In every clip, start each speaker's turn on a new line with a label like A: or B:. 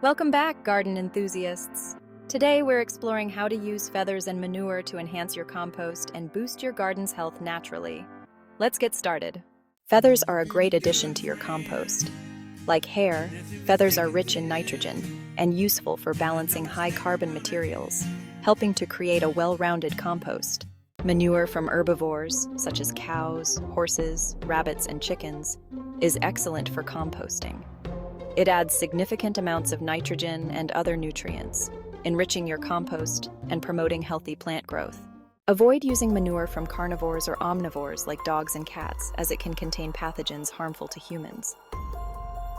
A: Welcome back, garden enthusiasts. Today we're exploring how to use feathers and manure to enhance your compost and boost your garden's health naturally. Let's get started. Feathers are a great addition to your compost. Like hair, feathers are rich in nitrogen and useful for balancing high-carbon materials, helping to create a well-rounded compost. Manure from herbivores, such as cows, horses, rabbits, and chickens, is excellent for composting. It adds significant amounts of nitrogen and other nutrients, enriching your compost and promoting healthy plant growth. Avoid using manure from carnivores or omnivores like dogs and cats, as it can contain pathogens harmful to humans.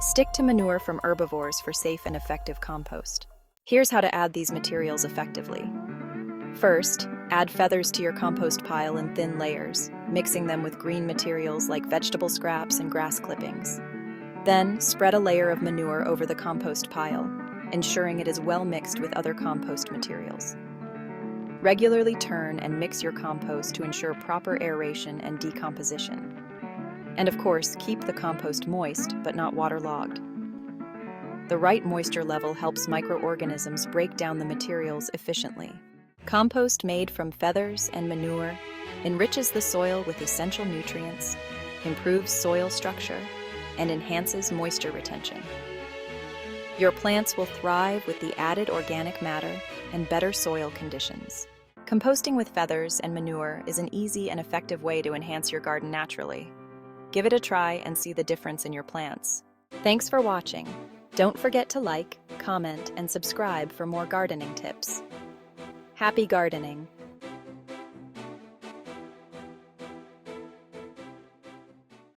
A: Stick to manure from herbivores for safe and effective compost. Here's how to add these materials effectively. First, add feathers to your compost pile in thin layers, mixing them with green materials like vegetable scraps and grass clippings. Then, spread a layer of manure over the compost pile, ensuring it is well mixed with other compost materials. Regularly turn and mix your compost to ensure proper aeration and decomposition. And of course, keep the compost moist but not waterlogged. The right moisture level helps microorganisms break down the materials efficiently. Compost made from feathers and manure enriches the soil with essential nutrients, improves soil structure, and enhances moisture retention. Your plants will thrive with the added organic matter and better soil conditions. Composting with feathers and manure is an easy and effective way to enhance your garden naturally. Give it a try and see the difference in your plants. Thanks for watching. Don't forget to like, comment, and subscribe for more gardening tips. Happy gardening!